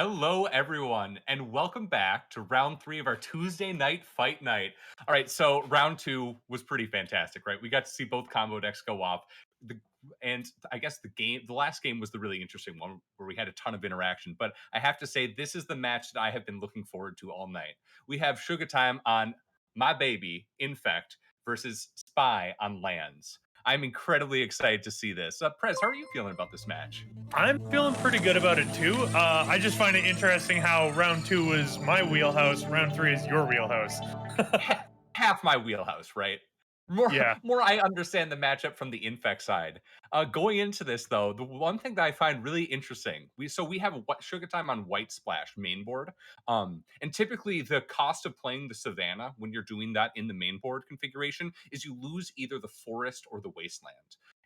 Hello, everyone, and welcome back to round three of our Tuesday night fight night. All right, so round two was pretty fantastic, right? We got to see both combo decks go off. The, and I guess the last game was the really interesting one where we had a ton of interaction. But I have to say, this is the match that I have been looking forward to all night. We have Sugar Time on my baby, Infect, versus Spy on Lands. I'm incredibly excited to see this. Prez, how are you feeling about this match? I'm feeling pretty good about it too. I just find it interesting how round two is my wheelhouse, round three is your wheelhouse. Half my wheelhouse, right? More, Yeah, more. I understand the matchup from the Infect side. Going into this, though, the one thing that I find really interesting, we have Sugar Time on White Splash main board, and typically the cost of playing the Savannah when you're doing that in the main board configuration is you lose either the Forest or the Wasteland.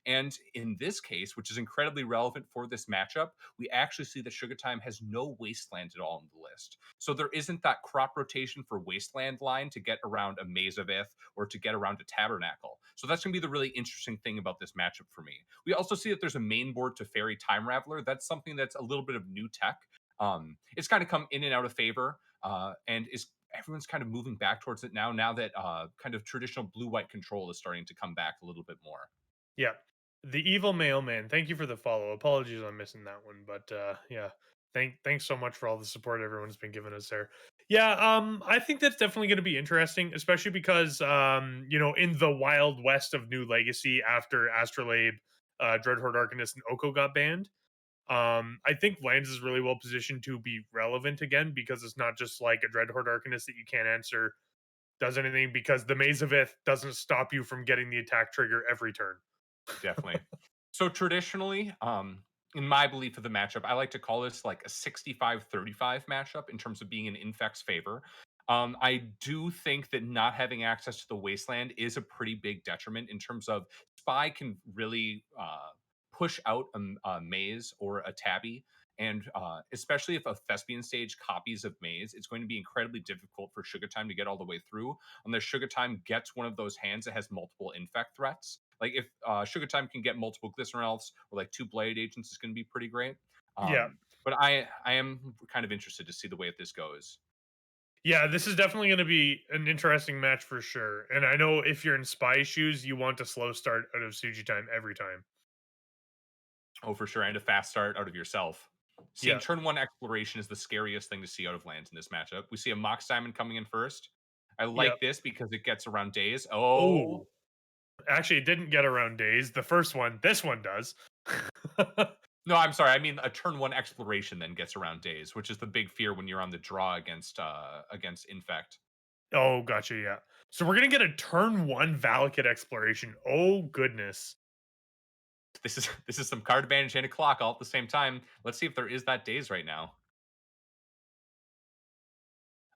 And in this case, which is incredibly relevant for this matchup, we actually see that Sugar Time has no Wasteland at all on the list. So there isn't that crop rotation for Wasteland line to get around a Maze of Ith or to get around a Tabernacle. So that's going to be the really interesting thing about this matchup for me. We also see that there's a main board to Fairy Time Raveler. That's something that's a little bit of new tech. It's kind of come in and out of favor, and is everyone's kind of moving back towards it now. Now that kind of traditional blue-white control is starting to come back a little bit more. yeah. The evil mailman. Thank you for the follow. Apologies on missing that one, but yeah. Thanks so much for all the support everyone's been giving us there. Yeah, I think that's definitely going to be interesting, especially because in the wild west of New Legacy after Astrolabe, Dreadhorde Arcanist, and Oko got banned. I think Lands is really well positioned to be relevant again because it's not just like a Dreadhorde Arcanist that you can't answer does anything because the Maze of Ith doesn't stop you from getting the attack trigger every turn. Definitely. So traditionally, in my belief of the matchup, I like to call this like a 65-35 matchup in terms of being in Infect's favor. I do think that not having access to the Wasteland is a pretty big detriment in terms of Spy can really push out a Maze or a Tabby. And especially if a Thespian stage copies of Maze, it's going to be incredibly difficult for Sugar Time to get all the way through unless Sugar Time gets one of those hands that has multiple Infect threats. Like if Sugar Time can get multiple Glycerin Elves or like two Blade Agents, is going to be pretty great. Yeah. But I am kind of interested to see the way that this goes. Yeah, this is definitely going to be an interesting match for sure. And I know if you're in spy shoes, you want a slow start out of Suji time every time. Oh, for sure, and a fast start out of yourself. Seeing Yeah. turn one exploration is the scariest thing to see out of lands in this matchup. We see a Mox Diamond coming in first. I Yep. like this because it gets around days. Oh, Oh, actually, it didn't get around days. The first one, this one does. no, I'm sorry. I mean, a turn one exploration then gets around days, which is the big fear when you're on the draw against Infect. Oh, gotcha. Yeah. So we're gonna get a turn one Valakut exploration. Oh goodness. This is some card advantage and a clock all at the same time. Let's see if there is that days right now.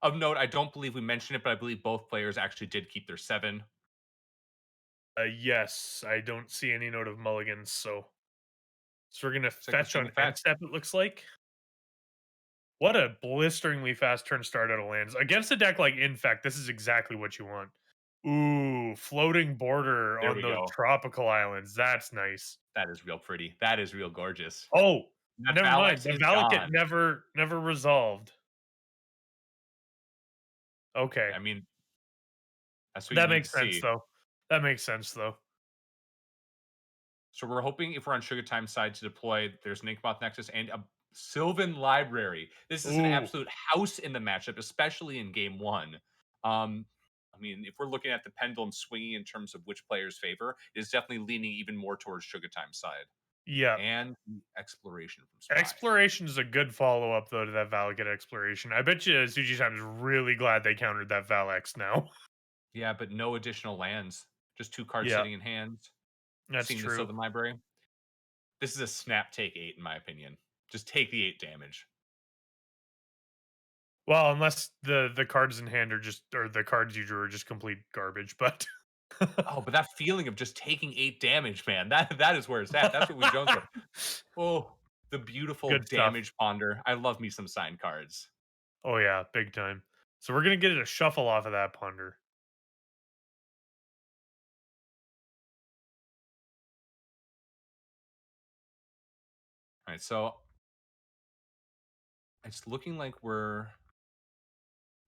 Of note, I don't believe we mentioned it, but I believe both players actually did keep their 7. Yes, I don't see any note of mulligans. So we're gonna Looks like we're fetch seeing on a end fetch. step. It looks like. What a blisteringly fast turn start out of lands against a deck like Infect. This is exactly what you want. Ooh, floating border There on we those go. tropical islands. That's nice. That is real pretty. That is real gorgeous. Oh, That never mind. Valex The is Valakut gone. never resolved. Okay. I mean, that's what you That need to makes sense see. though. That makes sense though. So we're hoping if we're on Sugar Time side to deploy, there's an Inkmoth Nexus and a Sylvan Library. This is an Ooh. absolute house in the matchup, especially in game one. Um, I mean, if we're looking at the pendulum swinging in terms of which players favor, it is definitely leaning even more towards Sugar Time side. Yeah. And the exploration from Spy. Exploration is a good follow up though to that Valakut exploration. I bet you Suji Time's really glad they countered that Valex now. Yeah, but no additional lands. Just 2 cards Yeah, sitting in hands. that's Seeing the true. Sylvan Library. This is a snap take 8 in my opinion. Just take the 8 damage. Well, unless the cards in hand are just or the cards you drew are just complete garbage, but Oh, but that feeling of just taking 8 damage, man, that is where it's at. That's what we Jones for. Oh, the beautiful good stuff. damage ponder. I love me some signed cards. Oh yeah, big time. So we're gonna get it a shuffle off of that ponder. All right, so It's looking like we're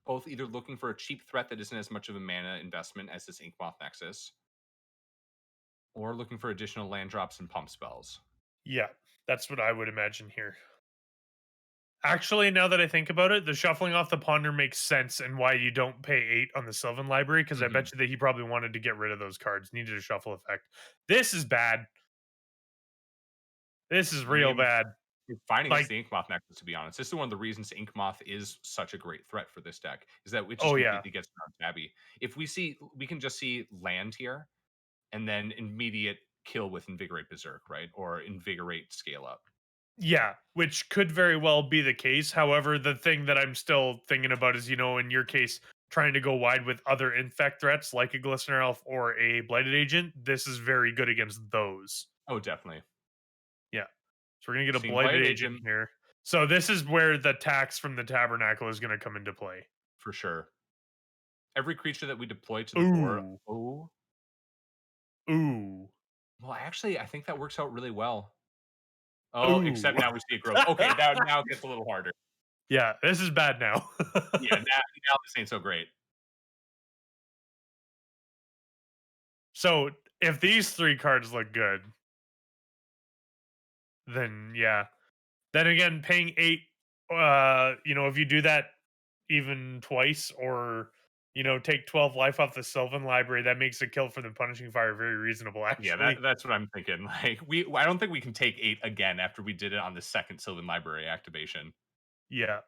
both either looking for a cheap threat that isn't as much of a mana investment as this Inkmoth Nexus, or looking for additional land drops and pump spells. Yeah, that's what I would imagine here. Actually, now that I think about it, the shuffling off the ponder makes sense and why you don't pay 8 on the Sylvan library, because I Mhm. bet you that he probably wanted to get rid of those cards, needed a shuffle effect. This is bad. This is I real mean, bad. it's fine against Like, the Inkmoth Nexus, to be honest. This is one of the reasons Inkmoth is such a great threat for this deck, is that it just oh yeah. completely gets around Tabby. If we can just see land here, and then immediate kill with Invigorate Berserk, right? Or Invigorate Scale Up. Yeah, which could very well be the case. However, the thing that I'm still thinking about is, in your case, trying to go wide with other infect threats like a Glistener Elf or a Blighted Agent. This is very good against those. Oh, definitely. Yeah. So we're going to get a Seeing Blighted Blighted Agent Agent, here. So this is where the tax from the Tabernacle is going to come into play. for sure. Every creature that we deploy to the board. Ooh. Oh, Ooh. well, actually, I think that works out really well. Oh, Ooh. except now we see a grove. Okay, now it gets a little harder. Yeah, this is bad now. Yeah, now this ain't so great. So if these three cards look good, then yeah. Then again, paying 8, if you do that even twice or, take 12 life off the Sylvan library, that makes the kill for the Punishing Fire very reasonable, Yeah, actually. that's what I'm thinking. Like I don't think we can take 8 again after we did it on the second Sylvan Library activation. Yeah.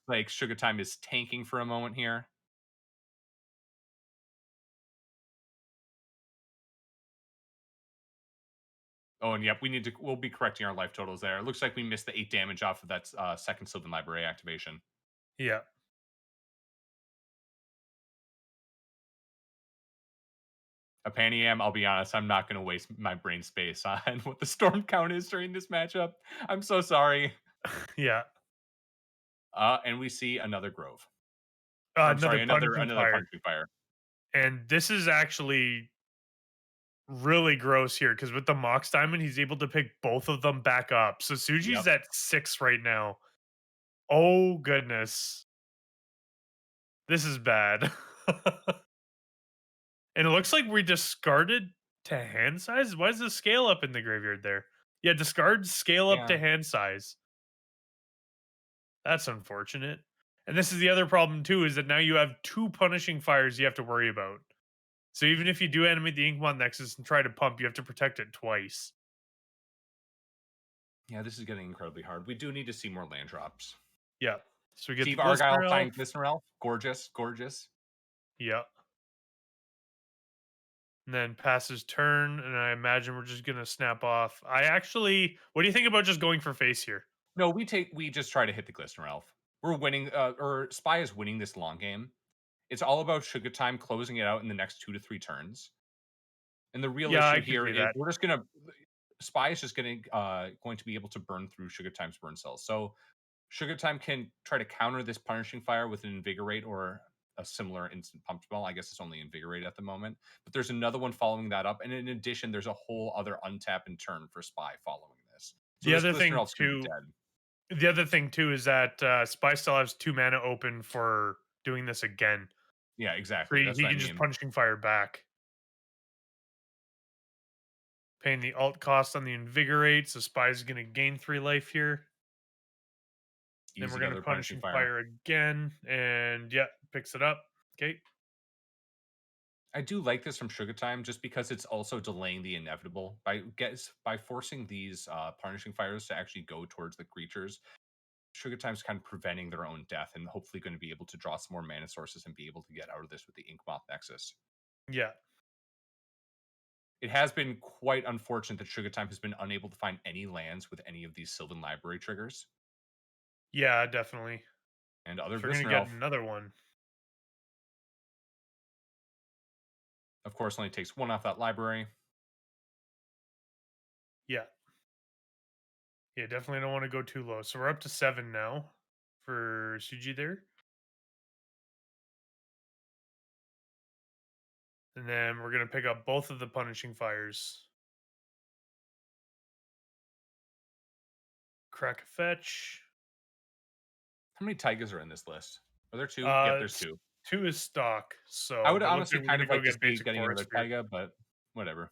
Like Sugar Time is tanking for a moment here. Oh, and yep, we'll be correcting our life totals there. It looks like we missed the 8 damage off of that second Sylvan Library activation. Yeah. A Paniam, I'll be honest, I'm not going to waste my brain space on what the storm count is during this matchup. I'm so sorry. Yeah. And we see another Grove. Or I'm Another sorry, Punishing another Fire. Punching Fire. And this is actually really gross here because with the Mox Diamond, he's able to pick both of them back up. So Suji's Yep. at 6 right now. Oh, goodness. This is bad. And it looks like we discarded to hand size. Why is the scale up in the graveyard there? Yeah, discard scale up to Yeah. hand size. That's unfortunate. And this is the other problem too, is that now you have two punishing fires you have to worry about. So even if you do animate the Inkmon Nexus and try to pump, you have to protect it twice. Yeah, this is getting incredibly hard. We do need to see more land drops. Yeah. So we get the Steve Argyle Glistener playing Elf. Glistener Elf. Gorgeous, gorgeous. Yeah. And then passes turn, and I imagine we're just gonna snap off. What do you think about just going for face here? No, we just try to hit the Glistener Elf. We're winning, or Spy is winning this long game. It's all about Sugar Time closing it out in the next 2 to 3 turns. And the real Yeah, issue I could here see is that. we're just gonna Spy is just going to be able to burn through Sugar Time's burn cells. So Sugar Time can try to counter this Punishing Fire with an Invigorate or a similar instant pump spell. I guess it's only Invigorate at the moment, but there's another one following that up, and in addition, there's a whole other untap and turn for Spy following this. So The this other Glistener thing Elf's gonna be too dead. The other thing too is that Spy still has 2 mana open for doing this again. Yeah, So exactly. That's he what I can just mean. punishing fire back. Paying the alt cost on the invigorate, so Spy's gonna gain 3 life here. Then we're Easy gonna other Punishing punishing Fire. fire again, and yeah, picks it up. Okay. I do like this from Sugar Time just because it's also delaying the inevitable by forcing these punishing fires to actually go towards the creatures. Sugar Time's kind of preventing their own death and hopefully going to be able to draw some more mana sources and be able to get out of this with the Inkmoth Nexus. Yeah. It has been quite unfortunate that Sugar Time has been unable to find any lands with any of these Sylvan Library triggers. Yeah, definitely. And other So we're gonna Glistener get Elf, another one. of course, only takes one off that library. Yeah. Yeah, definitely don't want to go too low. So we're up to 7 now for Suji there. And then we're gonna pick up both of the punishing fires. Crack a fetch. How many Taigas are in this list? Are there 2? Yep, there's It's 2. 2 is stock, I so would it looks honestly like we're kind gonna of go like to get see basic getting another forest here. Taiga, but whatever.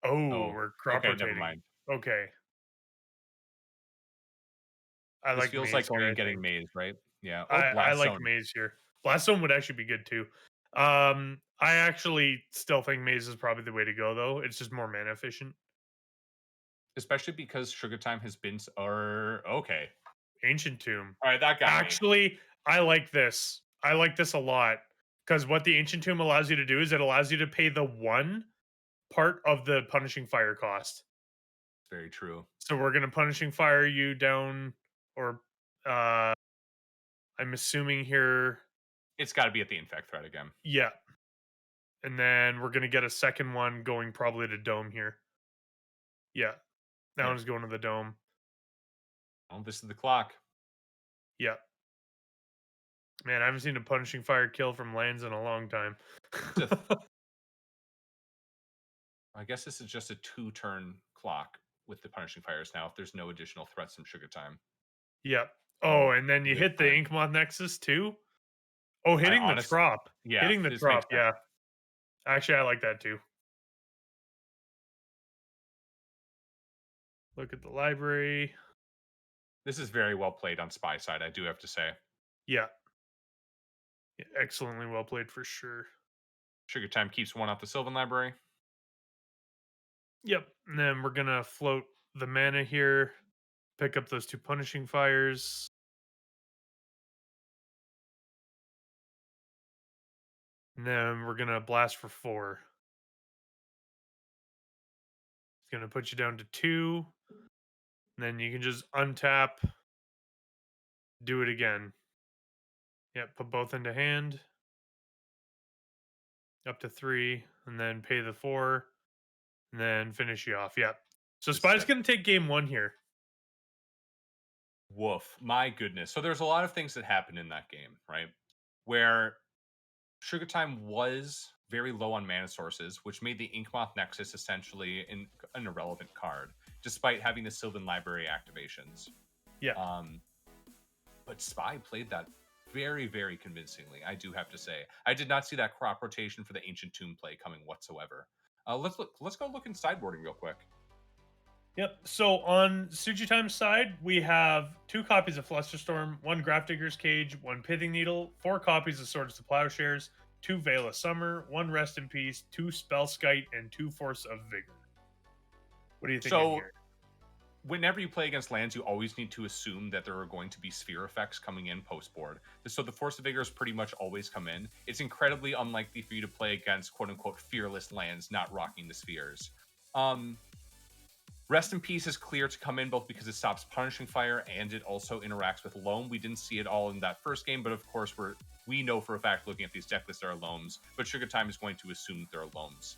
Oh, Oh, we're crop okay, never rotating. mind. Okay. I This like feels like maize going here, and I getting think. maize, right? Yeah. Oh, I Blast like Zone. maize here. Blaststone would actually be good too. I actually still think maize is probably the way to go, though. It's just more mana efficient. Especially because Sugar Time has been or okay. Ancient Tomb. Alright, that got me. Actually, I like this. I like this a lot because what the Ancient Tomb allows you to do is it allows you to pay the one part of the Punishing Fire cost. It's very true. So we're gonna Punishing Fire you down, or uh, I'm assuming here, It's gotta be at the Infect threat again. yeah, and then we're gonna get a second one going probably to Dome here. Yeah, that Yep. one's going to the Dome. Well, this is the clock. Yeah, man, I haven't seen a Punishing Fire kill from lands in a long time. It's a I guess this is just a 2-turn clock with the Punishing Fires now if there's no additional threats from Sugar Time. Yep. Oh, Oh, and then you good hit the time. Inkmoth Nexus too. Oh, I hitting the honest trop. Yeah, Hitting the this makes trop, sense. yeah. Actually, I like that too. Look at the library. This is very well played on Spy side, I do have to say. Yeah. Yeah, excellently well played for sure. Sugar Time keeps 1 off the Sylvan Library. Yep. And then we're gonna float the mana here, pick up those 2 punishing fires. And then we're gonna blast for 4. It's gonna put you down to 2. And then you can just untap, do it again. Yep, put both into hand, up to 3, and then pay the 4, and then finish you off. Yep. So This is Spy's it. gonna take game 1 here. Woof. My goodness. So there's a lot of things that happened in that game, right? Where Sugar Time was very low on mana sources, which made the Inkmoth Nexus essentially an irrelevant card, despite having the Sylvan Library activations. Yeah. Um, but Spy played that very, very convincingly, I do have to say. I did not see that crop rotation for the Ancient Tomb play coming whatsoever. Let's go look in sideboarding real quick. Yep. So on Time's side, we have 2 copies of Flusterstorm, 1 Grafdigger's Cage, 1 Pithing Needle, 4 copies of Swords to Plowshares, 2 Veil of Summer, 1 Rest in Peace, 2 Spellskite, and 2 Force of Vigor. What are you thinking So here? whenever you play against lands, you always need to assume that there are going to be sphere effects coming in post board. So the Force of Vigors pretty much always come in. It's incredibly unlikely for you to play against quote unquote fearless lands not rocking the spheres. Rest in Peace is clear to come in both because it stops Punishing Fire and it also interacts with Loam. We didn't see it all in that first game, but of course we know for a fact looking at these deck lists there are Loams, but Sugar Time is going to assume that there are Loams.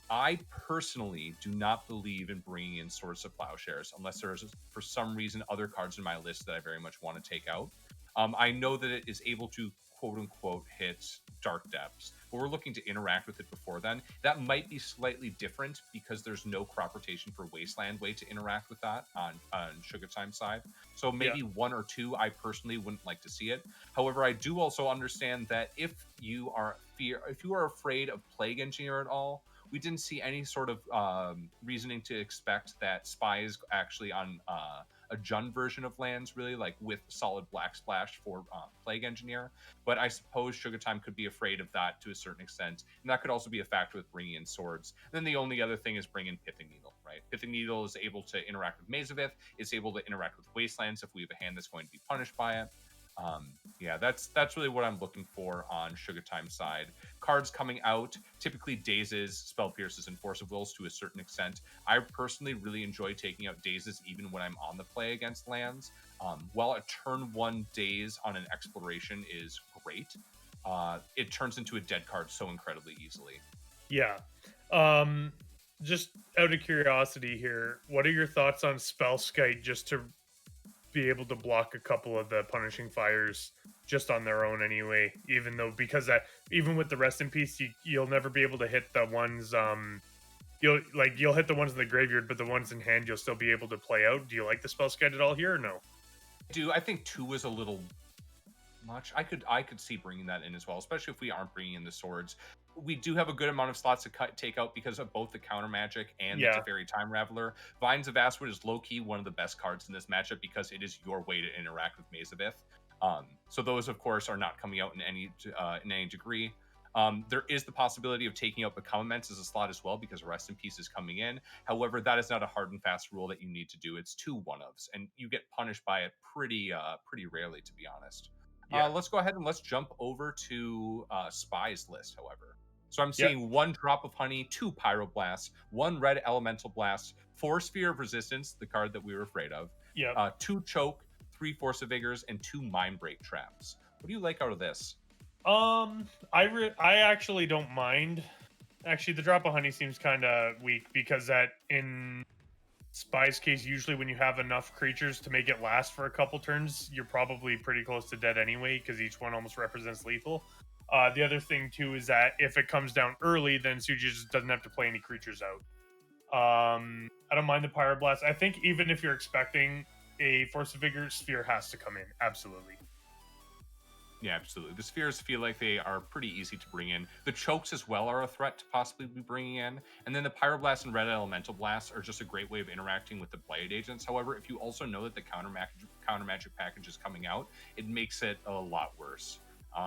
I personally do not believe in bringing in Swords to Plowshares unless there's, for some reason, other cards in my list that I very much want to take out. I know that it is able to quote unquote hit Dark Depths, but we're looking to interact with it before then. That might be slightly different because there's no crop rotation for Wasteland way to interact with that on Sugar Time side. So maybe 1 or 2, I personally wouldn't like to see it. However, I do also understand that if you are afraid of Plague Engineer at all, we didn't see any sort of reasoning to expect that Spy is actually on a Jund version of lands, really, like with solid Black Splash for Plague Engineer. But I suppose Sugar Time could be afraid of that to a certain extent. And that could also be a factor with bringing in Swords. And then the only other thing is bring in Pithing Needle, right? Pithing Needle is able to interact with Mazavith, it's able to interact with Wastelands if we have a hand that's going to be punished by it. Yeah, that's really what I'm looking for on Sugar Time side. Cards coming out, typically Dazes, Spell Pierces, and Force of Wills to a certain extent. I personally really enjoy taking out Dazes even when I'm on the play against lands. While a turn 1 Daze on an Exploration is great, it turns into a dead card so incredibly easily. Yeah. Just out of curiosity here, what are your thoughts on Spellskite just to be able to block a couple of the Punishing Fires just on their own anyway, even though because that even with the Rest in Peace you'll never be able to hit the ones you'll hit the ones in the graveyard, but the ones in hand you'll still be able to play out. Do you like the spell sked at all here or no? I think 2 is a little much. I could see bringing that in as well, especially if we aren't bringing in the swords. We do have a good amount of slots to take out because of both the counter magic and the Yeah, Teferi Time Raveler. Vines of Astwood is low key one of the best cards in this matchup because it is your way to interact with Maze of Ith. So those, of course, are not coming out in any degree. There is the possibility of taking out Become Immense as a slot as well because Rest in Peace is coming in. However, that is not a hard and fast rule that you need to do. It's 2 one-ofs, and you get punished by it pretty rarely, to be honest. yeah, Let's go ahead and let's jump over to Spy's list, however. So I'm yeah, seeing 1 Drop of Honey, 2 Pyroblasts, 1 Red Elemental Blast, 4 Sphere of Resistance, the card that we were afraid of, yeah. 2 Choke, 3 Force of Vigors, and 2 Mind Break Traps. What do you like out of this? I actually don't mind. Actually, the drop of honey seems kind of weak because that in Spy's case, usually when you have enough creatures to make it last for a couple turns, you're probably pretty close to dead anyway because each one almost represents lethal. The other thing too is that if it comes down early, then Suji just doesn't have to play any creatures out. I don't mind the Pyroblast. I think even if you're expecting a Force of Vigor, Sphere has to come in. Absolutely. Yeah, absolutely. The spheres feel like they are pretty easy to bring in. The chokes as well are a threat to possibly be bringing in. And then the Pyroblast and Red Elemental Blast are just a great way of interacting with the Blade Agents. However, if you also know that the counter magic package is coming out, it makes it a lot worse.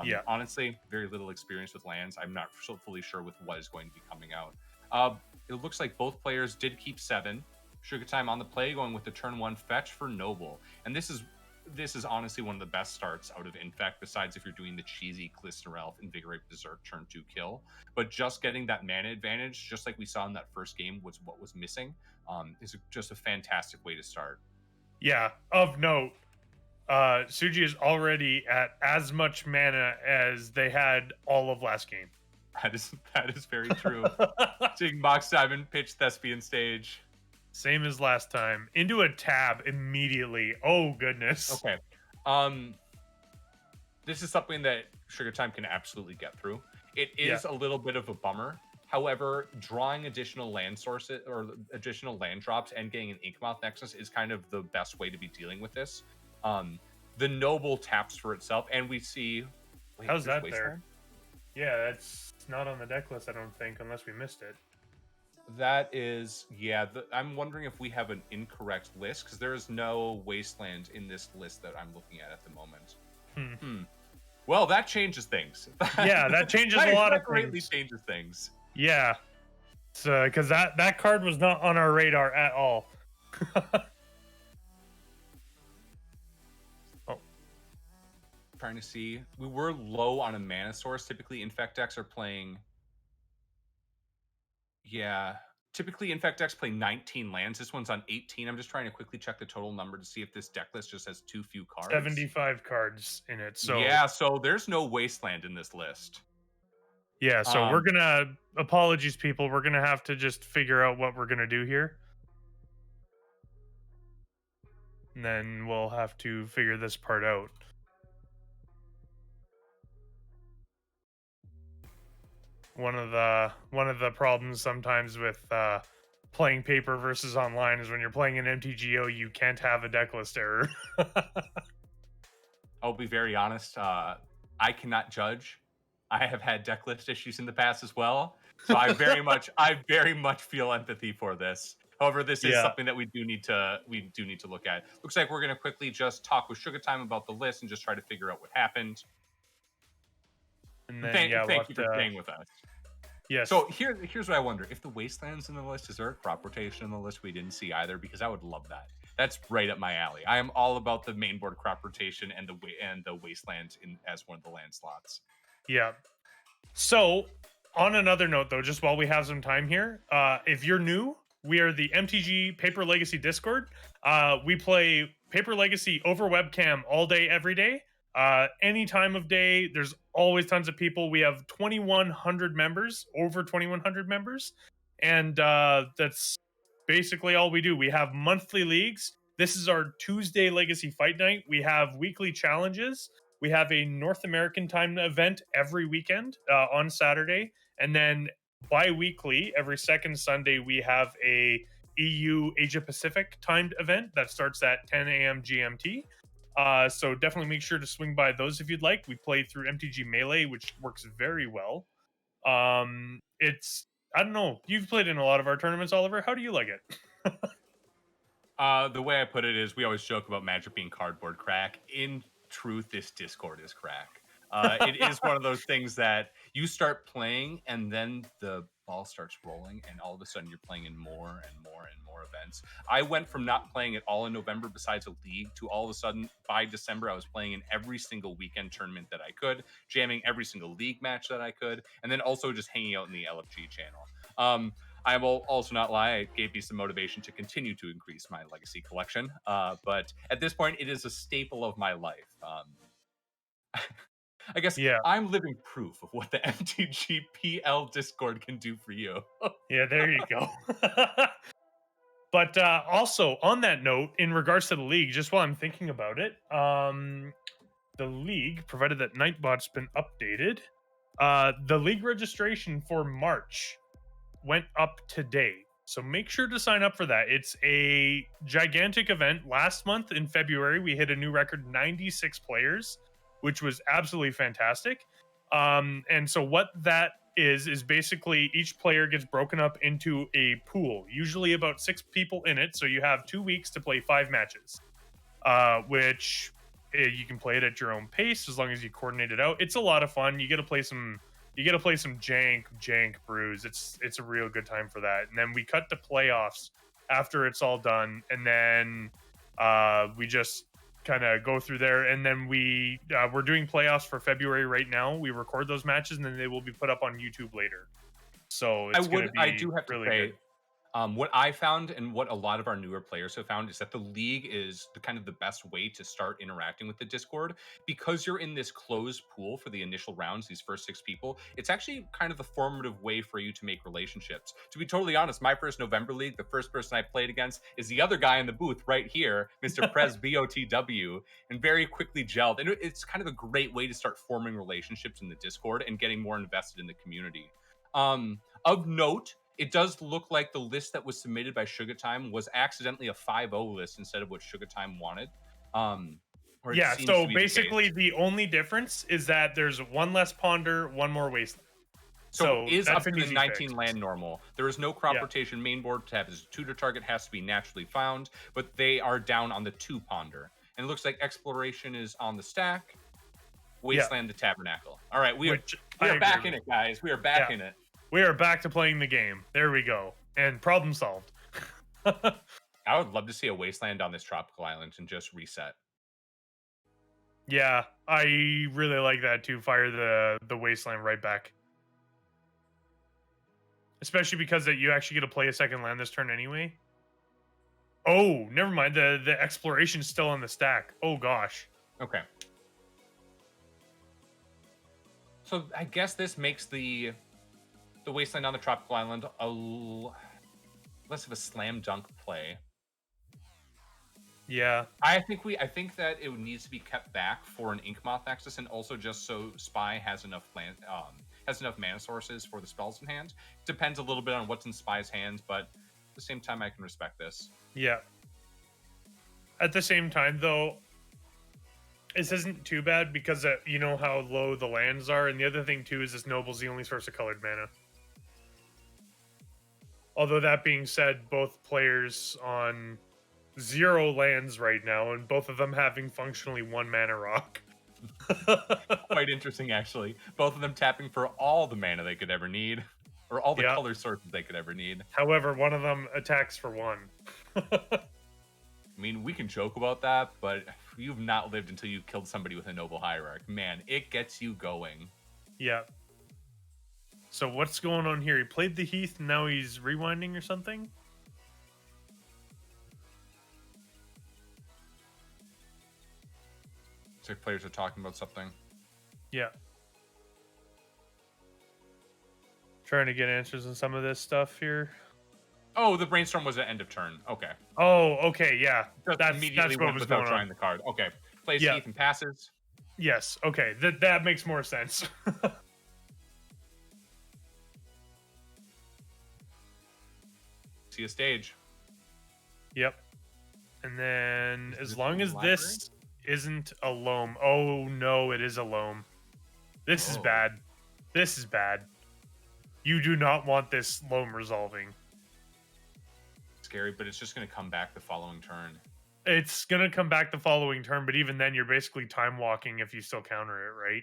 Yeah. Honestly, very little experience with lands. I'm not so fully sure with what is going to be coming out. Uh, it looks like both players did keep 7. Sugar Time on the play, going with the turn 1 fetch for Noble. And this is honestly one of the best starts out of Infect, besides if you're doing the cheesy Glistener Elf, Invigorate Berserk, turn 2 kill. But just getting that mana advantage, just like we saw in that first game, was what was missing. Is just a fantastic way to start. Yeah. Of note, Suji is already at as much mana as they had all of last game. That is very true. Seeing Mox Diamond pitch Thespian stage. Same as last time. Into a tab immediately. Oh goodness. Okay. This is something that Sugar Time can absolutely get through. It Yeah. is a little bit of a bummer. However, drawing additional land sources or additional land drops and getting an Inkmouth Nexus is kind of the best way to be dealing with this. Um, the Noble taps for itself, and we see. Wait, How's there's that there? Wasteland? Yeah, that's not on the deck list, I don't think, unless we missed it. That is, yeah. I'm wondering if we have an incorrect list because there is no Wasteland in this list that I'm looking at the moment. Hmm. Well, that changes things. Yeah, that changes a lot of that greatly things. changes things. Yeah. So, because that card was not on our radar at all. Oh, Trying to see, we were low on a mana source. Typically, Infect decks are playing. Yeah, typically Infect decks play 19 lands. This one's on 18. I'm just trying to quickly check the total number to see if this deck list just has too few cards. 75 cards in it. So Yeah, so there's no Wasteland in this list. yeah, so we're Um, gonna apologies, people. We're gonna have to just figure out what we're gonna do here. And then we'll have to figure this part out. One of the problems sometimes with playing paper versus online is when you're playing an MTGO, you can't have a deck list error. I'll be very honest. I cannot judge. I have had deck list issues in the past as well, so I very much feel empathy for this. However, this is Yeah, something that we do need to look at. Looks like we're going to quickly just talk with Sugar Time about the list and just try to figure out what happened. and And then thank, yeah, thank you for staying with us. yes, So here's what I wonder: if the Wastelands in the list, is there a crop rotation in the list we didn't see either? Because I would love that. That's right up my alley. I am all about the main board crop rotation and the Wasteland in as one of the land slots. yeah. So, on another note, though, just while we have some time here, if you're new, we are the MTG Paper Legacy Discord. We play Paper Legacy over webcam all day, every day. Any time of day, there's always tons of people. We have 2,100 members, over 2,100 members. And that's basically all we do. We have monthly leagues. This is our Tuesday Legacy Fight Night. We have weekly challenges. We have a North American time event every weekend on Saturday. And then bi-weekly, every second Sunday, we have a EU Asia Pacific timed event that starts at 10 a.m. GMT. So definitely make sure to swing by those if you'd like. We play through MTG Melee, which works very well. It's I don't know. You've played in a lot of our tournaments, Oliver. How do you like it? The way I put it is, we always joke about Magic being cardboard crack. In truth, this Discord is crack. It is one of those things that you start playing, and then the ball starts rolling, and all of a sudden you're playing in more and more and more events. I went from not playing at all in November, besides a league, to all of a sudden by December I was playing in every single weekend tournament that I could, jamming every single league match that I could, and then also just hanging out in the LFG channel. I will also not lie, it gave me some motivation to continue to increase my legacy collection. But at this point, it is a staple of my life. I guess Yeah. I'm living proof of what the MTGPL Discord can do for you. Yeah, there you go. But also on that note, in regards to the league, just while I'm thinking about it, the league, provided that Nightbot's been updated, the league registration for March went up today. So make sure to sign up for that. It's a gigantic event. Last month in February, we hit a new record 96 players, which was absolutely fantastic. And so what that is basically each player gets broken up into a pool, usually about 6 people in it. So you have 2 weeks to play 5 matches, which you can play it at your own pace as long as you coordinate it out. It's a lot of fun. You get to play some jank brews. It's a real good time for that. And then we cut to playoffs after it's all done, and then we just kind of go through there, and then we're doing playoffs for February right now. We record those matches, and then they will be put up on YouTube later. So it's going to I be do have to really say, good. what I found, and what a lot of our newer players have found, is that the league is the kind of the best way to start interacting with the Discord, because you're in this closed pool for the initial rounds, these first 6 people. It's actually kind of the formative way for you to make relationships. To be totally honest, my first November league, the first person I played against is the other guy in the booth right here, Mr. Prez BOTW, and very quickly gelled. And it's kind of a great way to start forming relationships in the Discord and getting more invested in the community. Of note, it does look like the list that was submitted by Sugar Time was accidentally a 5-0 list instead of what Sugar Time wanted. Or it Yeah, seems to so be the case. basically the only difference is that there's one less ponder, one more wasteland. So it So is that's up an to the easy fix. 19 land normal. There is no crop Yeah. rotation main board tab. As a tutor target has to be naturally found, but they are down on the 2 ponder. And it looks like exploration is on the stack. Yeah. Wasteland the tabernacle. All right, we Which I are agree back with. in it, guys. We are back Yeah. in it. We are back to playing the game. There we go. And problem solved. I would love to see a wasteland on this tropical island and just reset. Yeah, I really like that too. Fire the wasteland right back. Especially because that you actually get to play a second land this turn anyway. Oh, never mind. The exploration's still on the stack. Oh gosh. Okay. So I guess this makes the wasteland on the tropical island less of a slam dunk play. Yeah. I think that it needs to be kept back for an Ink Moth access, and also just so Spy has enough mana sources for the spells in hand. Depends a little bit on what's in Spy's hands, but at the same time, I can respect this. Yeah. At the same time, though, this isn't too bad because you know how low the lands are, and the other thing too is this Noble's the only source of colored mana. Although that being said, both players on 0 lands right now, and both of them having functionally 1 mana rock. Quite interesting, actually. Both of them tapping for all the mana they could ever need, or all the Yeah. color sources they could ever need. However, one of them attacks for 1. I mean, we can joke about that, but you've not lived until you killed somebody with a Noble Hierarch. Man, it gets you going. Yeah. So what's going on here? He played the Heath, and now he's rewinding or something? Looks like players are talking about something. Yeah. Trying to get answers on some of this stuff here. Oh, the brainstorm was at end of turn. Okay. Oh, okay, yeah. Just That's immediately what went was without going drawing on. the card. Okay. Plays Yeah. Heath and passes. Yes, okay. That makes more sense. see a stage. Yep. And then Is as this the long as library? this isn't a loam. Oh no, it is a loam. This is Oh, bad. This is bad. You do not want this loam resolving. scary, but it's just going to come back the following turn. It's gonna come back the following turn, but even then, you're basically time walking if you still counter it, right?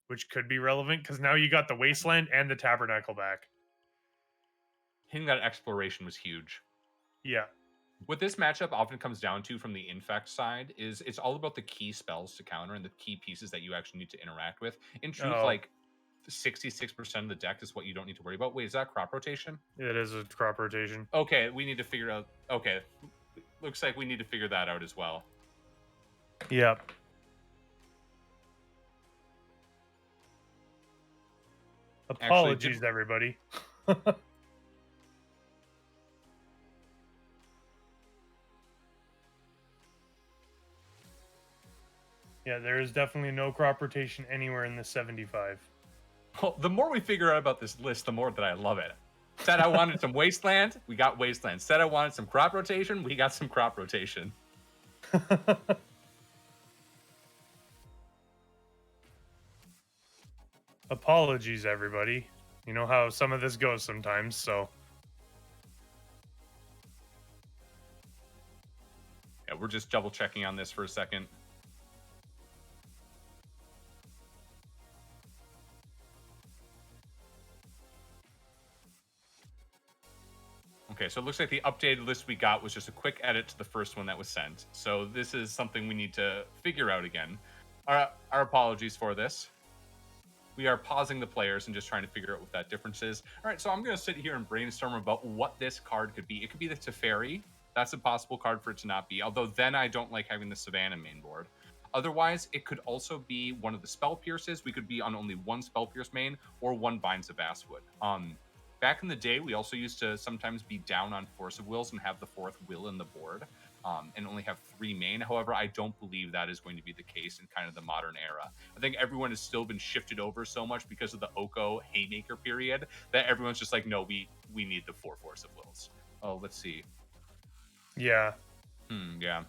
Which could be relevant because now you got the wasteland and the tabernacle back. Hitting that exploration was huge. Yeah. What this matchup often comes down to from the Infect side is it's all about the key spells to counter and the key pieces that you actually need to interact with. In truth, Oh, like 66% of the deck is what you don't need to worry about. Wait, is that crop rotation? it is a crop rotation. Okay, we need to figure out. Okay, looks like we need to figure that out as well. Yep. Actually, Apologies, everybody. Yeah, there is definitely no crop rotation anywhere in the 75. well, the more we figure out about this list, the more that I love it. Said I wanted some wasteland, we got wasteland. Said I wanted some crop rotation, we got some crop rotation. Apologies, everybody. You know how some of this goes sometimes, so. Yeah, we're just double checking on this for a second. Okay, so it looks like the updated list we got was just a quick edit to the first one that was sent. So this is something we need to figure out again. Our apologies for this. We are pausing the players and just trying to figure out what that difference is. All right, so I'm going to sit here and brainstorm about what this card could be. It could be the Teferi. That's a possible card for it to not be, although then I don't like having the Savannah main board. Otherwise, it could also be one of the Spell Pierces. We could be on only one Spell Pierce main or one Binds of Basswood. Back in the day, we also used to sometimes be down on Force of Wills and have the fourth will in the board and only have 3 main. However, I don't believe that is going to be the case in kind of the modern era. I think everyone has still been shifted over so much because of the Oko Haymaker period that everyone's just like, no, we need the 4 Force of Wills. Oh, let's see. Yeah. Yeah.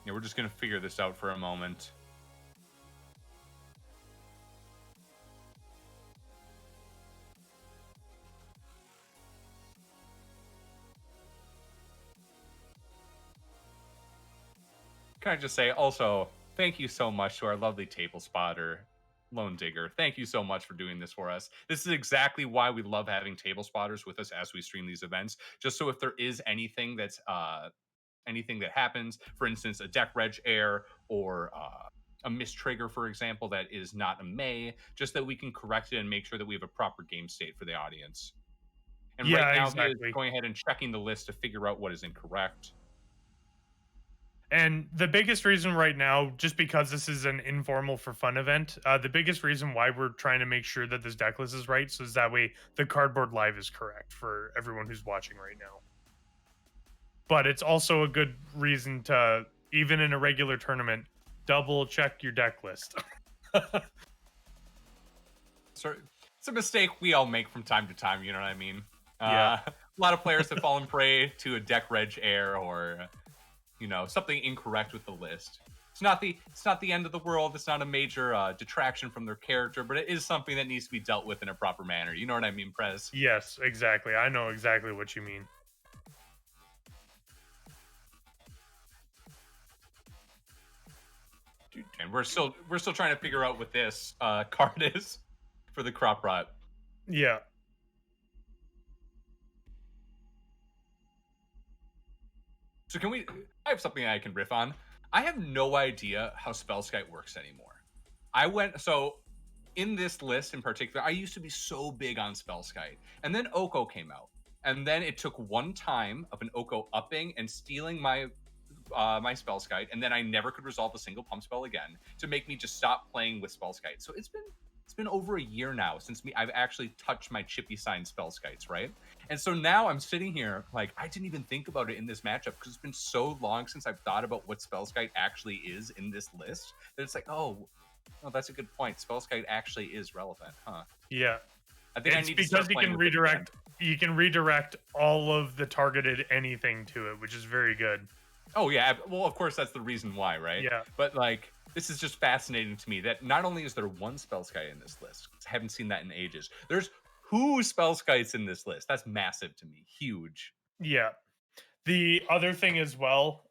Yeah, we're just going to figure this out for a moment. Can I just say also, thank you so much to our lovely table spotter, Lone Digger. Thank you so much for doing this for us. This is exactly why we love having table spotters with us as we stream these events. Just so if there is anything that's anything that happens, for instance, a deck reg error or a mistrigger, for example, that is not a May, just that we can correct it and make sure that we have a proper game state for the audience. And right Yeah, now, he is exactly. going ahead and checking the list to figure out what is incorrect. And the biggest reason right now, just because this is an informal for fun event, the biggest reason why we're trying to make sure that this deck list is right, so that way the cardboard live is correct for everyone who's watching right now. But it's also a good reason to, even in a regular tournament, double check your deck list. So it's a mistake we all make from time to time. You know what I mean? Yeah. A lot of players have fallen prey to a deck reg error or something incorrect with the list. It's not the end of the world. It's not a major detraction from their character, but it is something that needs to be dealt with in a proper manner. You know what I mean, Prez? Yes, exactly. I know exactly what you mean. Dude, and we're still trying to figure out what this card is for the crop rot. Yeah. So I have something I can riff on. I have no idea how Spellskite works anymore. In this list in particular, I used to be so big on Spellskite. And then Oko came out. And then it took one time of an Oko upping and stealing my my Spellskite, and then I never could resolve a single pump spell again to make me just stop playing with Spellskite. So it's been over a year now since I've actually touched my chippy sign Spellskites, right? And so now I'm sitting here like I didn't even think about it in this matchup because it's been so long since I've thought about what Spellskite actually is in this list that it's like, oh, Oh, that's a good point. Spellskite actually is relevant, huh? Yeah. I think I It's need to because start playing with it again. you can redirect all of the targeted anything to it, which is very good. Oh yeah, well, of course that's the reason why, right? Yeah. But like, this is just fascinating to me that not only is there one Spellskite in this list, 'cause I haven't seen that in ages. There's two Spellskites in this list. That's massive to me. Huge. Yeah. The other thing as well,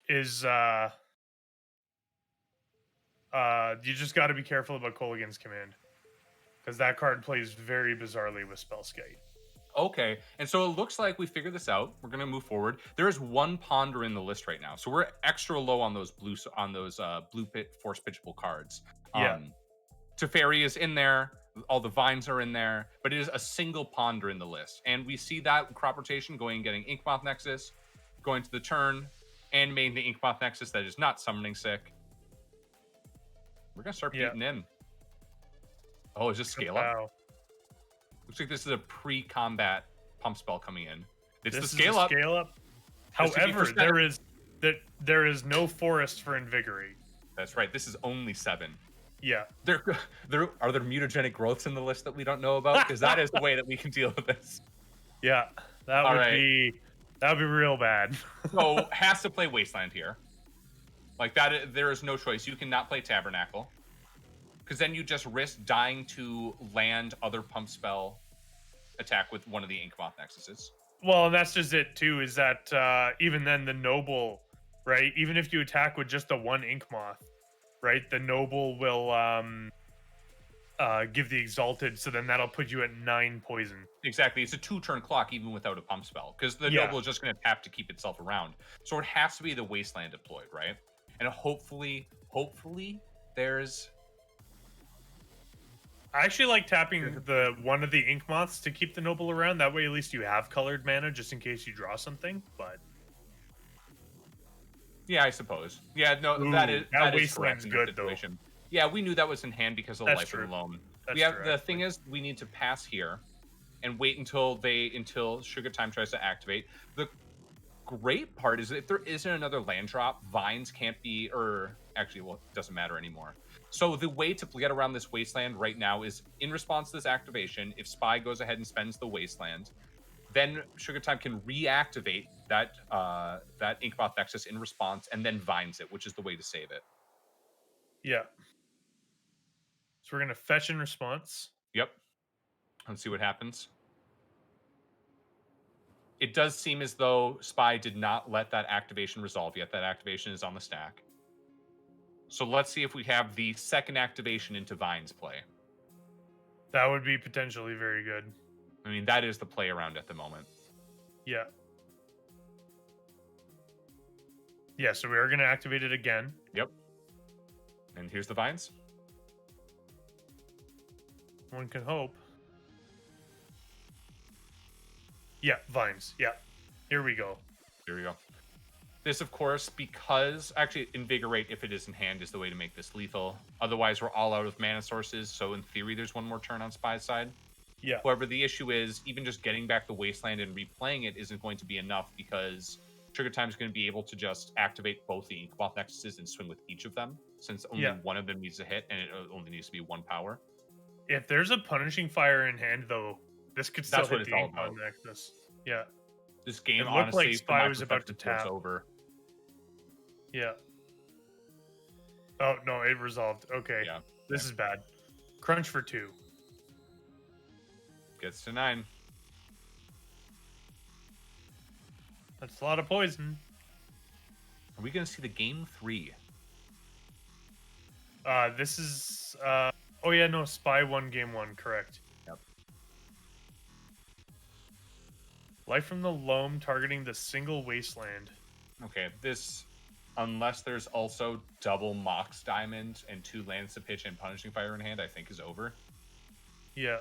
is you just got to be careful about Kolaghan's Command because that card plays very bizarrely with Spellskite. Okay, and so it looks like we figured this out. We're gonna move forward. There is one Ponder in the list right now, so we're extra low on those blue pit force pitchable cards. Yeah. Teferi is in there. All the vines are in there, but it is a single Ponder in the list, and we see that crop rotation going and getting Inkmoth Nexus, going to the turn, animating the Inkmoth Nexus that is not summoning sick. We're gonna start Yeah. beating in. Oh, is this scale up? Wow. Looks like this is a pre-combat pump spell coming in. It's the This is a scale up. scale up. Just to be However, for 7. there is no forest for Invigorate. That's right. This is only 7. Yeah. There are there mutagenic growths in the list that we don't know about? Because that is the way that we can deal with this. Yeah. That All would right. be real bad. So has to play Wasteland here. Like that, there is no choice. You cannot play Tabernacle, because then you just risk dying to land other pump spell attack with one of the Inkmoth Nexuses. Well, and that's just it too. Is that even then the noble, right? Even if you attack with just the one ink moth, right? The noble will give the exalted, so then that'll put you at 9 poison. Exactly. It's a 2-turn clock even without a pump spell, because the Yeah. noble is just going to tap to keep itself around. So it has to be the Wasteland deployed, right? And hopefully there's. I actually like tapping the one of the ink moths to keep the noble around. That way, at least you have colored mana just in case you draw something. But Yeah, I suppose. Yeah, no, Ooh, that is that is correct Wasteland's in this good, though. situation. Yeah, we knew that was in hand because of That's Life true. of the Loam. That's We have true, the thing is we need to pass here and wait until Sugar Time tries to activate. The great part is that if there isn't another land drop, Vines can't be, or actually, well, it doesn't matter anymore. So the way to get around this Wasteland right now is in response to this activation, if Spy goes ahead and spends the Wasteland, then Sugar Time can reactivate that Inkmoth Nexus in response and then Vines it, which is the way to save it. Yeah. So we're gonna fetch in response. Yep. Let's see what happens. It does seem as though Spy did not let that activation resolve yet. That activation is on the stack. So let's see if we have the second activation into Vines play. That would be potentially very good. I mean, that is the play around at the moment. Yeah. Yeah, so we are going to activate it again. Yep. And here's the Vines. One can hope. Yeah, vines. Yeah. Here we go. Here we go. This, of course, because actually Invigorate, if it is in hand, is the way to make this lethal. Otherwise, we're all out of mana sources. So in theory, there's one more turn on Spy's side. Yeah. However, the issue is even just getting back the Wasteland and replaying it isn't going to be enough because Trigger Time is going to be able to just activate both the Inkmoth Nexuses and swing with each of them, since only one of them needs to hit and it only needs to be 1 power. If there's a Punishing Fire in hand, though, this could still hit the Inkmoth Nexus. Yeah. This game, it looked honestly, like Spy was about to tap. Over. Yeah. Oh, no, it resolved. Okay. Yeah. This is bad. Crunch for 2. Gets to 9. That's a lot of poison. Are we going to see the game 3? This is... oh, yeah, no, Spy won game 1, correct. Yep. Life from the Loam targeting the single Wasteland. Okay, this... Unless there's also double Mox Diamond and 2 lands to pitch and Punishing Fire in hand, I think is over. Yeah.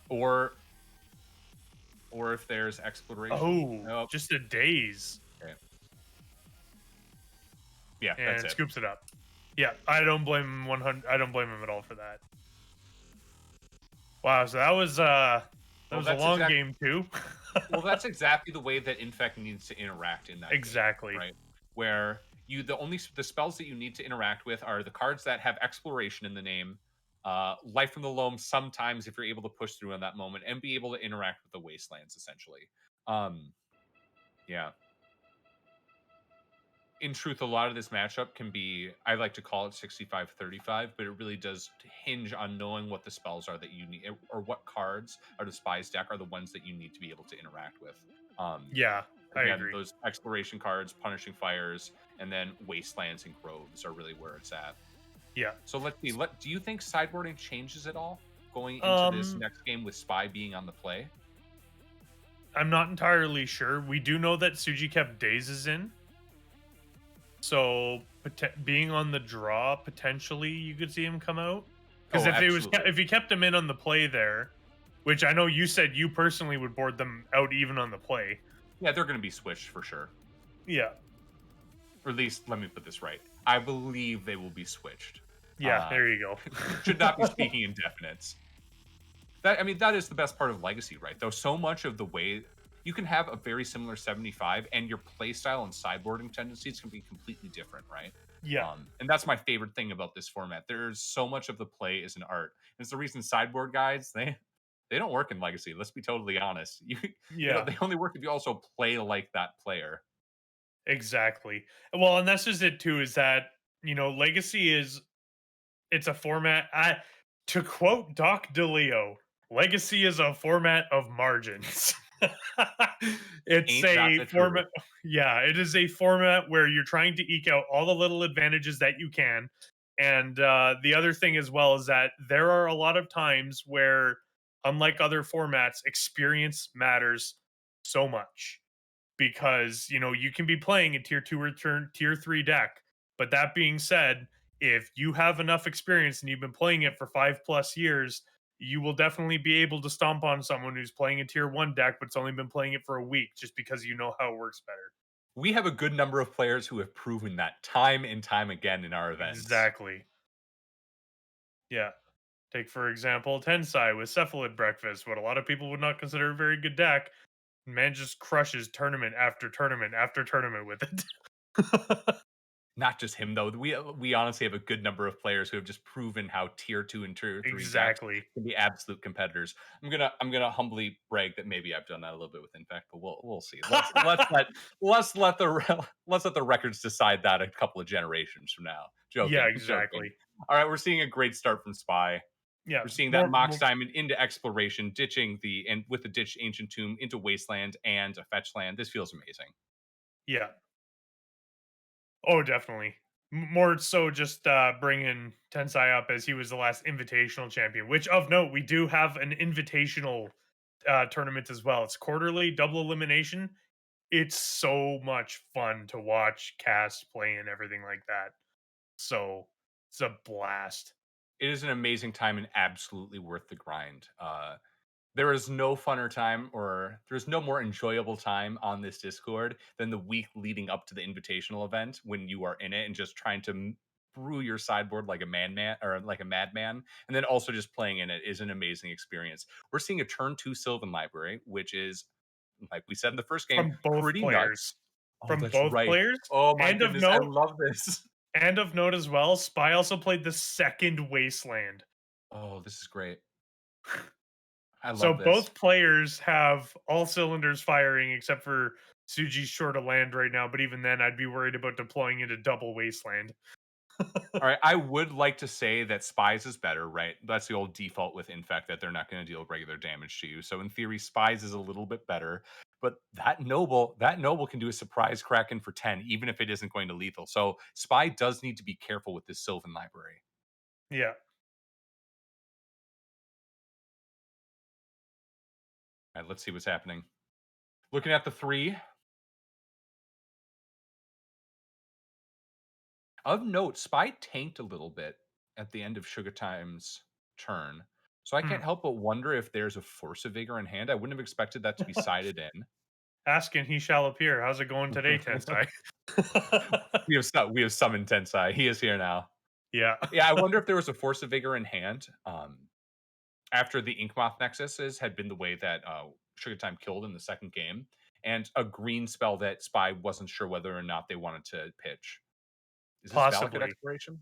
Or if there's Exploration. Oh, just a daze. Okay. Yeah, and that's it. Scoops it up. Yeah, I don't blame him 100. I don't blame him at all for that. Wow, so that was a long game too. Well, that's exactly the way that Infect needs to interact in that exactly game, right? Where the spells that you need to interact with are the cards that have exploration in the name, life from the loam sometimes if you're able to push through in that moment and be able to interact with the wastelands essentially. Um, yeah, in truth, a lot of this matchup can be, I like to call it 65-35, but it really does hinge on knowing what the spells are that you need or what cards out of Spy's deck are the ones that you need to be able to interact with. Um, Yeah, I Again, agree. those exploration cards, punishing fires, and then wastelands and groves are really where it's at. Yeah. So let's see. Do you think sideboarding changes at all going into this Um, next game with Spy being on the play? I'm not entirely sure. We do know that Suji kept Dazes in, so being on the draw, potentially you could see him come out. Because Oh, if absolutely. if he kept him in on the play there, which I know you said you personally would board them out even on the play. Yeah, they're going to be switched for sure. Yeah, Or at least, let me put this right. I believe they will be switched. yeah. Uh, There you go. should not be speaking in definites. That is the best part of Legacy, right? Though so much of the way you can have a very similar 75 and your play style and sideboarding tendencies can be completely different, right? Yeah, And that's my favorite thing about this format. There's so much of the play is an art. And it's the reason sideboard guides, they don't work in Legacy. Let's be totally honest. yeah. They only work if you also play like that player. Exactly. Well, and that's just it too. Is that Legacy is it's a format. To quote Doc DeLeo, Legacy is a format of margins. It's Ain't that a the truth? format. Yeah, it is a format where you're trying to eke out all the little advantages that you can. And the other thing as well is that there are a lot of times where, unlike other formats, experience matters so much because you can be playing a tier 2 or tier 3 deck, but that being said, if you have enough experience and you've been playing it for 5 plus years, you will definitely be able to stomp on someone who's playing a tier 1 deck but's only been playing it for a week just because you know how it works better. We have a good number of players who have proven that time and time again in our events. Exactly. Yeah. Take for example Tensai with Cephalid Breakfast, what a lot of people would not consider a very good deck. Man just crushes tournament after tournament after tournament with it. Not just him though. We honestly have a good number of players who have just proven how tier 2 and tier 3 decks Exactly. can be absolute competitors. I'm gonna humbly brag that maybe I've done that a little bit with Infect, but we'll see. Let's let the records decide that a couple of generations from now. Yeah, Joking, joking. exactly. All right, we're seeing a great start from Spy. Yeah, We're seeing that Mox more Diamond into exploration, ditching the and with the ditch Ancient Tomb into Wasteland and a fetch land. This feels amazing. yeah. Oh, definitely. More so just, bringing Tensai up as he was the last invitational champion, which of note, we do have an invitational, tournament as well. It's quarterly, double elimination. It's so much fun to watch, cast, play, and everything like that. So, it's a blast. It is an amazing time and absolutely worth the grind. There is no funner time or there's no more enjoyable time on this Discord than the week leading up to the invitational event when you are in it and just trying to brew your sideboard like a madman or like a madman, and then also just playing in it is an amazing experience. We're seeing a turn 2 Sylvan library, which is, like we said in the first game, From both pretty players. nuts. Oh, From that's both right. players, Oh my and of goodness, I note love this. and of note as well, Spy also played the second Wasteland. Oh, this is great. I So love this. both players have all cylinders firing except for Suji's short of land right now, but even then I'd be worried about deploying into double wasteland. All right, I would like to say that Spies is better, right? That's the old default with Infect that they're not going to deal regular damage to you. So in theory, Spies is a little bit better. But that noble can do a surprise Kraken for 10, even if it isn't going to lethal. So Spy does need to be careful with this Sylvan library. Yeah. All right, let's see what's happening. Looking at the three. Of note, Spy tanked a little bit at the end of Sugar Time's turn. So I Hmm. can't help but wonder if there's a Force of Vigor in hand. I wouldn't have expected that to be sided in. Ask and he shall appear. How's it going today, Tensai? We have summoned Tensai. He is here now. Yeah. Yeah, I wonder if there was a Force of Vigor in hand. After the Inkmoth Nexuses had been the way that Sugar Time killed in the second game, and a green spell that Spy wasn't sure whether or not they wanted to pitch. Is this Valakut Possibly. exploration?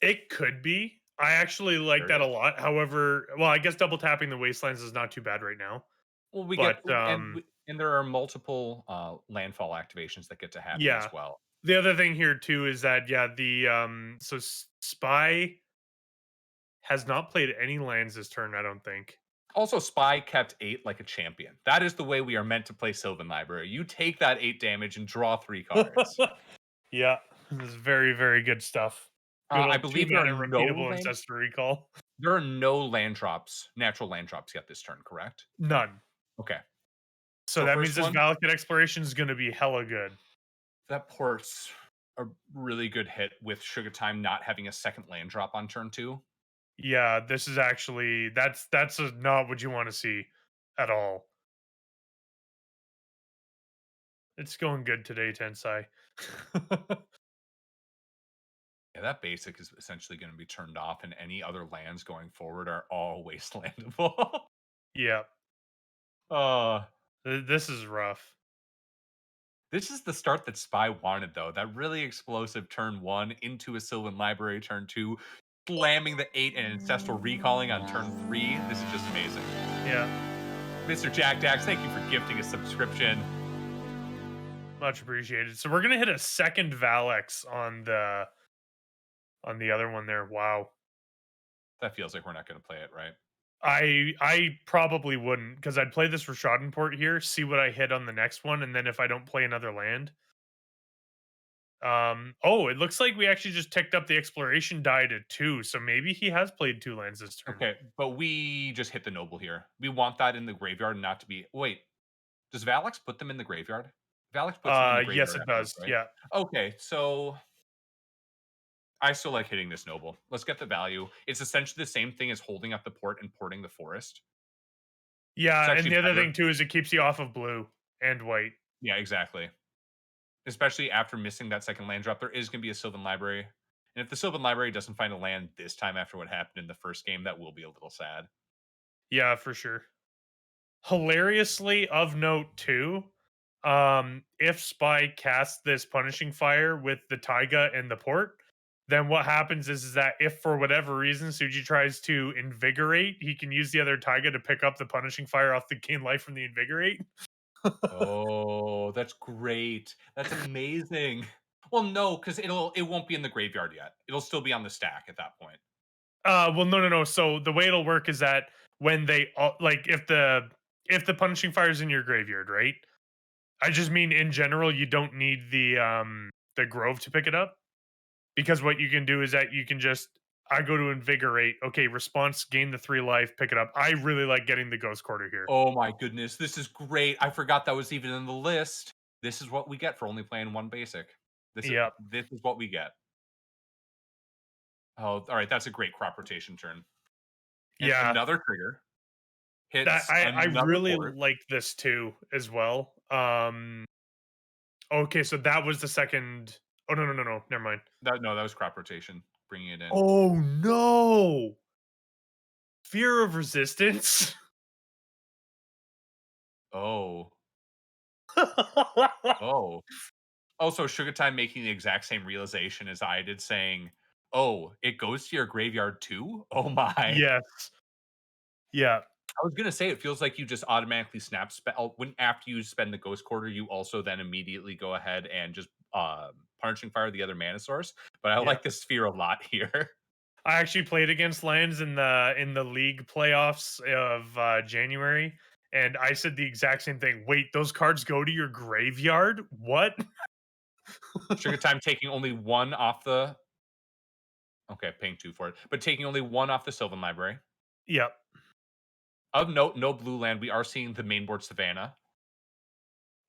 It could be. I actually like There it that a is. lot. However, well, I guess double tapping the Wastelands is not too bad right now. Well, we get But, and there are multiple, landfall activations that get to happen yeah. as well. The other thing here too is that, yeah, Spy has not played any lands this turn, I don't think. Also, Spy kept 8 like a champion. That is the way we are meant to play Sylvan Library. You take that 8 damage and draw 3 cards. Yeah, this is very, very good stuff. Good I old 2 believe mana repeatable ancestor recall. there are no land drops, natural land drops yet this turn, correct? None. Okay. So So that means first this one, Valakut exploration is gonna be hella good. that ports a really good hit with Sugar Time not having a second land drop on turn 2. Yeah, this is actually not what you wanna see at all. It's going good today, Tensai. Yeah, that basic is essentially gonna be turned off, and any other lands going forward are all wastelandable. Yeah, Uh, this is rough. this is the start that Spy wanted, though. That really explosive turn 1 into a Sylvan Library turn 2, slamming the 8 and Ancestral Recalling on turn 3. This is just amazing. Yeah, Mr. Jack Dax, thank you for gifting a subscription. much appreciated. So we're gonna hit a second Valex on the other one there. Wow. That feels like we're not gonna play it, right? I probably wouldn't because I'd play this Rashadenport here, see what I hit on the next one, and then if I don't play another land. Oh, it looks like we actually just ticked up the exploration die to 2, so maybe he has played 2 lands this turn. Okay, but we just hit the Noble here. We want that in the graveyard not to be wait, does Valix put them in the graveyard? Valix puts them in the Yes, graveyard it afterwards, does. right? Yeah. Okay, so I still like hitting this Noble. Let's get the value. It's essentially the same thing as holding up the port and porting the forest. It's Yeah, and actually the other better. thing too is it keeps you off of blue and white. Yeah, exactly. Especially after missing that second land drop, there is gonna be a Sylvan Library. And if the Sylvan Library doesn't find a land this time after what happened in the first game, that will be a little sad. Yeah, for sure. Hilariously, of note too, if Spy casts this punishing fire with the Taiga and the port, then what happens is that if for whatever reason Suji tries to invigorate, he can use the other Taiga to pick up the punishing fire off the gain life from the invigorate. Oh, that's great. That's amazing. Well, no, because it won't be in the graveyard yet. It'll still be on the stack at that point. Well, no, no, no. So the way it'll work is that when they like if the punishing fire is in your graveyard, right? I just mean in general, you don't need the grove to pick it up because what you can do is that you can just I go to invigorate. Okay, response, gain the 3 life, pick it up. I really like getting the ghost quarter here. Oh my goodness, this is great. I forgot that was even in the list. This is what we get for only playing one basic. Yep. This is what we get. Oh, all right, that's a great crop rotation turn. And Yeah. another trigger That hits I another really port. like this too as well. Okay, so that was the second. Oh no, no, no, no. Never mind. No, that was crop rotation, bringing it in. Oh no. Fear of resistance. Oh, oh. Also, Sugar Time making the exact same realization as I did, saying, "Oh, it goes to your graveyard too? Oh my." Yes. Yeah. I was gonna say it feels like you just automatically snap spell when after you spend the Ghost Quarter, you also then immediately go ahead and just punishing fire the other mana source. But I Yeah. like the sphere a lot here. I actually played against lands in the league playoffs of January, and I said the exact same thing. Wait, those cards go to your graveyard? What? Sugar Time taking only one off the okay, paying two for it, but taking only one off the Sylvan Library. Yep. Of note, no blue land. We are seeing the mainboard Savannah.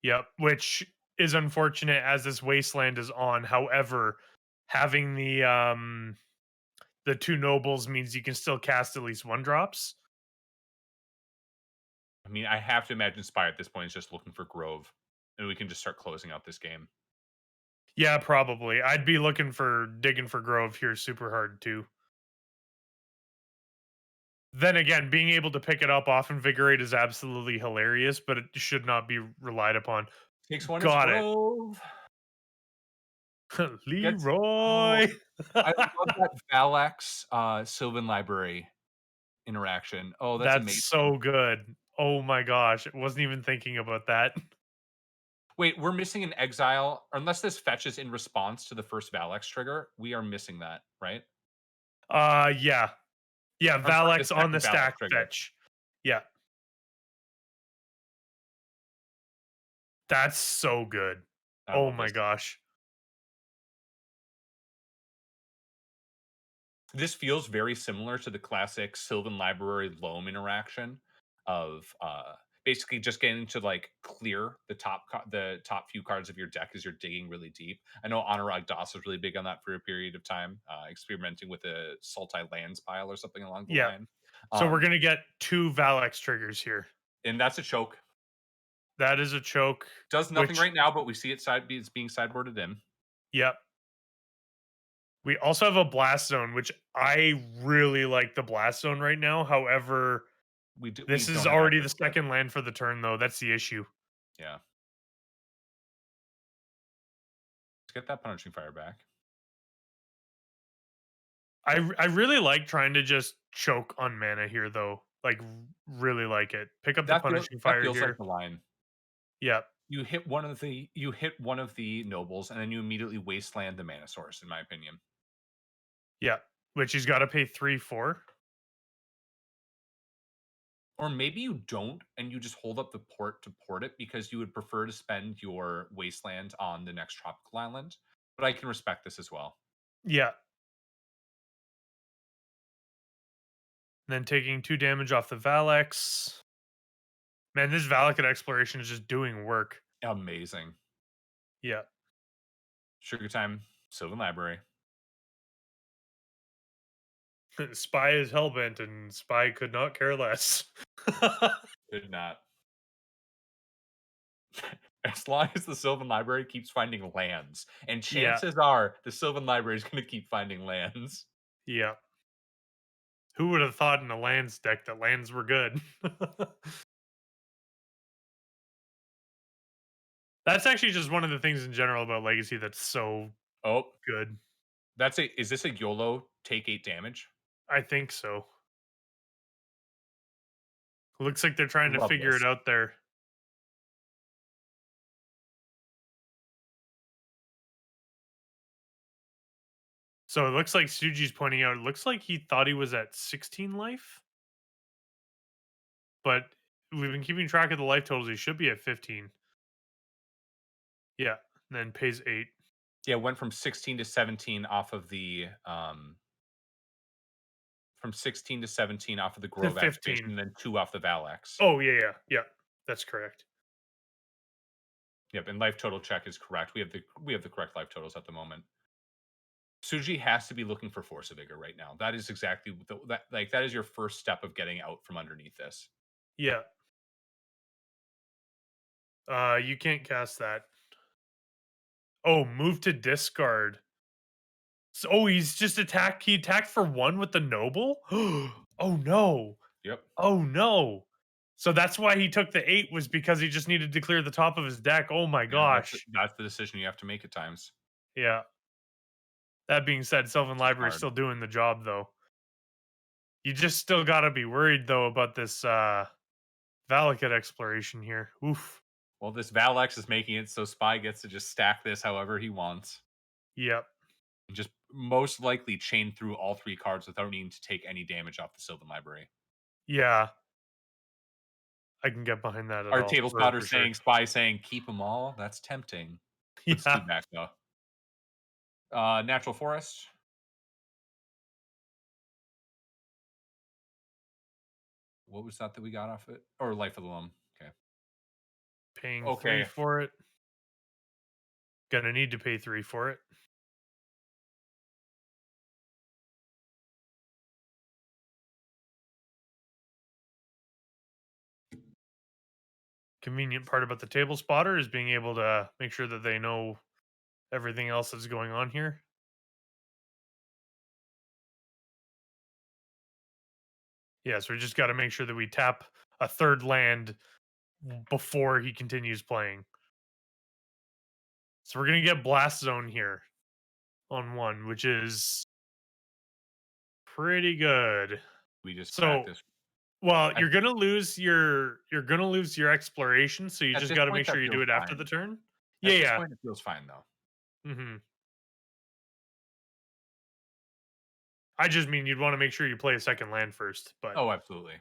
Yep. Which is unfortunate as this wasteland is on. However, having the two nobles means you can still cast at least one drops. I mean, I have to imagine Spire at this point is just looking for Grove, and we can just start closing out this game. Yeah, probably. I'd be looking for digging for Grove here super hard too. Then again, being able to pick it up off Invigorate is absolutely hilarious, but it should not be relied upon. Takes one is Got it. Grove. Gets oh, Leroy. I love that Valax, Sylvan Library interaction. Oh, that's That's amazing. so good. Oh my gosh, I wasn't even thinking about that. Wait, we're missing an exile unless this fetches in response to the first Valax trigger, we are missing that, right? Yeah. Yeah, I'm sorry, the Valak's on the second Valax stack trigger. fetch. Yeah, that's so good. I Oh love my this. gosh. This feels very similar to the classic Sylvan Library Loam interaction of, basically just getting to, like, clear the top few cards of your deck as you're digging really deep. I know Anurag Das was really big on that for a period of time, experimenting with a Sultai Lands pile or something along the Yeah. line. So we're Um, gonna get 2 Valax triggers here. and that's a choke. That is a choke, Does nothing which right now, but we see it's being sideboarded in. yep. We also have a blast zone, which I really like the blast zone right now. However, We this is don't have already access the to it. second land for the turn, though. That's the issue. Yeah. Let's get that Punishing Fire back. I really like trying to just choke on mana here, though. Like, really like it. Pick up the punishing That fire feels like here. the line. Yep. You hit one of the nobles, and then you immediately wasteland the mana source, in my opinion. Yep. Which he's got to pay 3 for. Or maybe you don't, and you just hold up the port to port it because you would prefer to spend your wasteland on the next tropical island. But I can respect this as well. Yeah. Then taking 2 damage off the Valex. Man, this Valakut exploration is just doing work. Amazing. Yeah. Sugar Time, Sylvan Library. Spy is hellbent, and Spy could not care less. Could not. As long as the Sylvan Library keeps finding lands. And Yeah. chances are the Sylvan Library is going to keep finding lands. Yeah. Who would have thought in a lands deck that lands were good? That's actually just one of the things in general about Legacy that's so Oh, good. is this a YOLO take 8 damage? I think so. Looks like they're trying to Love figure it this. out there. So it looks like Suji's pointing out, it looks like he thought he was at 16 life, but we've been keeping track of the life totals. He should be at 15. Yeah. And then pays 8 Yeah, went from 16 to 17 off of the to Grove activation, 15. and then 2 off the Valax. Oh, yeah, yeah. Yeah. That's correct. Yep, and life total check is correct. We have the correct life totals at the moment. Suji has to be looking for Force of Vigor right now. That is exactly that is your first step of getting out from underneath this. Yeah. You can't cast that. Oh, move to discard. So, oh, he's just attacked. He attacked for 1 with the noble? Oh, no. Yep. Oh, no. So that's why he took the 8 was because he just needed to clear the top of his deck. Oh my Yeah, gosh. that's the decision you have to make at times. Yeah. That being said, Sylvan It's Library is hard. still doing the job, though. You just still gotta be worried, though, about this, Valakut exploration here. Oof. Well, this Valax is making it so Spy gets to just stack this however he wants. Yep. And just most likely chain through all 3 cards without needing to take any damage off the Sylvan Library. Yeah. I can get behind that at Our all, table for spotter sure. saying, Spy saying, "Keep them all." That's tempting. Puts 2 Yeah. back though. Natural Forest. What was that we got off it? Or Life of the Loam. Okay. Paying 3 Okay. for it. Gonna need to pay 3 for it. Convenient part about the table spotter is being able to make sure that they know everything else that's going on here. Yeah, so we just got to make sure that we tap a third land before he continues playing. So we're gonna get Blast Zone here. on one, which is pretty good. We just So, practice. well, At, you're gonna lose your exploration, so you at just this got to point, make sure that you do feels it after the fine. turn. Yeah, At this yeah. point, it feels fine though. hmm I just mean you'd want to make sure you play a second land first. But Oh, absolutely.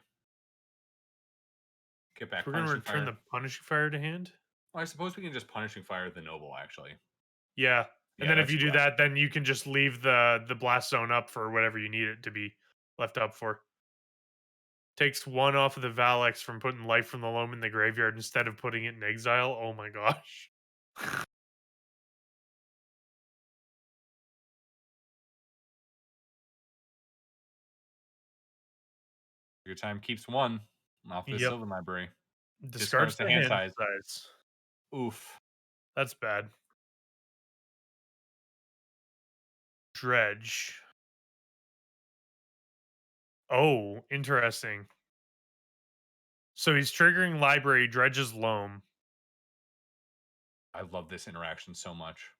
Get so back we're gonna punishing return fire. the punishing fire to hand. Well, I suppose we can just punishing fire the noble. Actually, Yeah, and yeah, then if that's you do correct. that, then you can just leave the blast zone up for whatever you need it to be left up for. Takes one off of the Valex from putting life from the loam in the graveyard instead of putting it in exile. Oh my gosh. Your time keeps one off this Yep. Sylvan library. Discards Discards the the hand hand size. size. Oof. That's bad. Dredge. Oh, interesting. So he's triggering library, dredges loam, I love this interaction so much.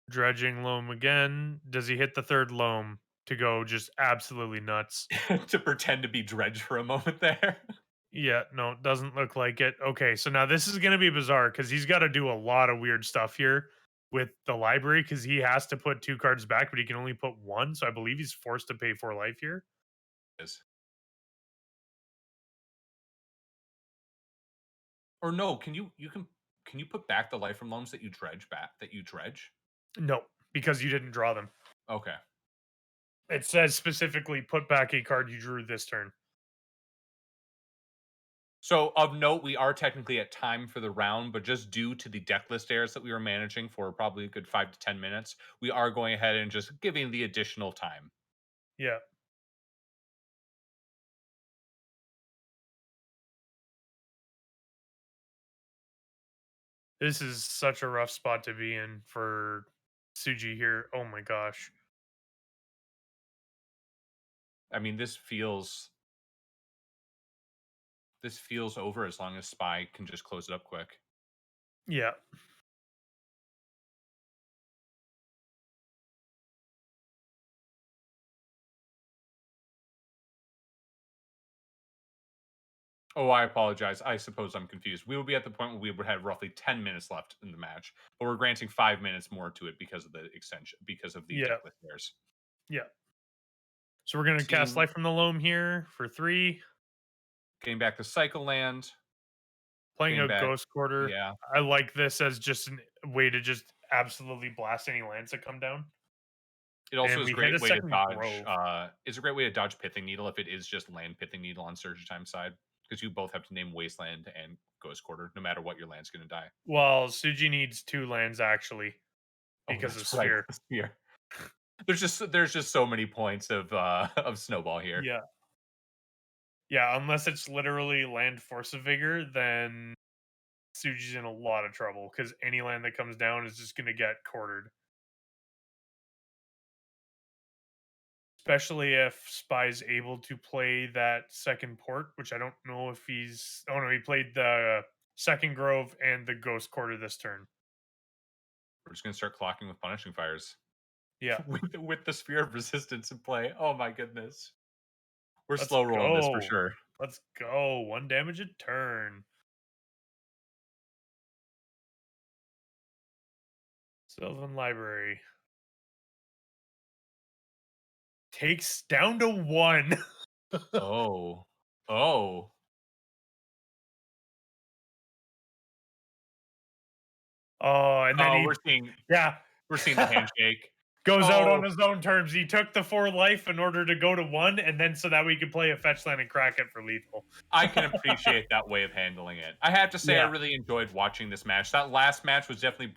dredging loam again. Does he hit the third loam to go just absolutely nuts? To pretend to be Dredge for a moment there. Yeah, no, doesn't look like it. Okay, so now this is going to be bizarre because he's got to do a lot of weird stuff here with the library because he has to put 2 cards back, but he can only put one. So I believe he's forced to pay 4 life here. Is. Or no, can you put back the life from loams that you dredge back that you dredge? No, because you didn't draw them. Okay. It says specifically put back a card you drew this turn. So of note, we are technically at time for the round, but just due to the deck list errors that we were managing for probably a good 5 to 10 minutes, we are going ahead and just giving the additional time. Yeah. This is such a rough spot to be in for Suji here. Oh my gosh. I mean, this feels over as long as Spy can just close it up quick. Yeah. Oh, I apologize. I suppose I'm confused. We will be at the point where we would have roughly 10 minutes left in the match, but we're granting 5 minutes more to it because of the extension, because of the Yeah. deck list errors. Yeah. So we're gonna cast Seeing Life from the Loam here for 3. Getting back to Cycle Land, Playing getting a back, Ghost Quarter. yeah. I like this as just a way to just absolutely blast any lands that come down. It also And is a we hit great a way to second dodge. Grove. It's a great way to dodge Pithing Needle if it is just land Pithing Needle on Surge Time side, because you both have to name Wasteland and Ghost Quarter, no matter what your land's going to die. Well, Suji needs 2 lands actually Oh, because that's of right. Sphere. Spear. There's just so many points of of snowball here. Yeah. Yeah, unless it's literally land Force of Vigor, then Suji's in a lot of trouble because any land that comes down is just gonna get quartered. Especially if Spy's able to play that second port, which I don't know if he's. Oh no, he played the second Grove and the Ghost Quarter this turn. We're just going to start clocking with punishing fires Yeah, with the Sphere of Resistance in play. Oh my goodness, we're let's slow rolling this for go. sure. Let's go. 1 damage a turn. Sylvan Library takes down to 1. Oh, oh, Oh, and then oh! he, yeah, We're seeing the handshake. goes out on Oh, his own terms. He took the 4 life in order to go to 1, and then so that we could play a fetch land and crack it for lethal. I can appreciate that way of handling it. I have to say, I Yeah, really enjoyed watching this match. That last match was definitely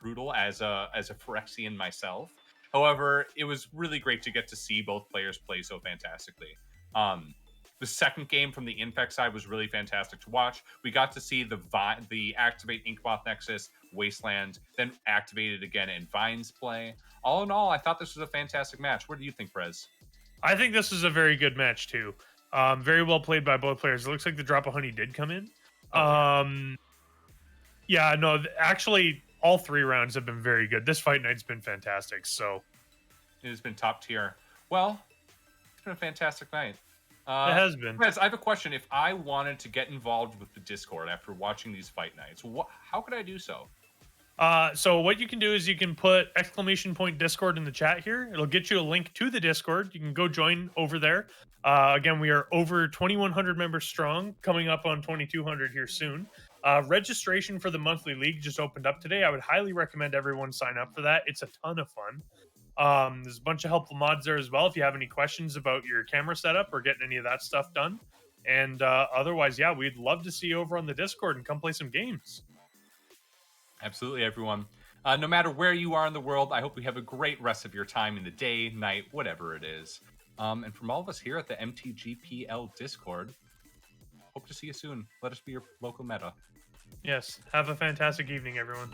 brutal as a Phyrexian myself. However, it was really great to get to see both players play so fantastically. Um, the second game from the Infect side was really fantastic to watch. We got to see the activate Inkmoth Nexus, Wasteland, then activated again in Vines play. All in all, I thought this was a fantastic match. What do you think, Prez? I think this is a very good match too. Very well played by both players. It looks like the drop of honey did come in. Oh yeah. Um, yeah, no, actually, all 3 rounds have been very good. This fight night's been fantastic. So, It has been top tier. Well, it's been a fantastic night. It Uh, has been. Rez, I have a question. If I wanted to get involved with the Discord after watching these fight nights, how could I do so? So what you can do is you can put exclamation point Discord in the chat here. It'll get you a link to the Discord. You can go join over there. Again, we are over 2,100 members strong, coming up on 2,200 here soon. Registration for the monthly league just opened up today. I would highly recommend everyone sign up for that. It's a ton of fun. There's a bunch of helpful mods there as well if you have any questions about your camera setup or getting any of that stuff done. And otherwise, yeah, we'd love to see you over on the Discord and come play some games. Absolutely, everyone. No matter where you are in the world, I hope you have a great rest of your time in the day, night, whatever it is. And from all of us here at the MTGPL Discord, hope to see you soon. Let us be your local meta. Yes. Have a fantastic evening, everyone.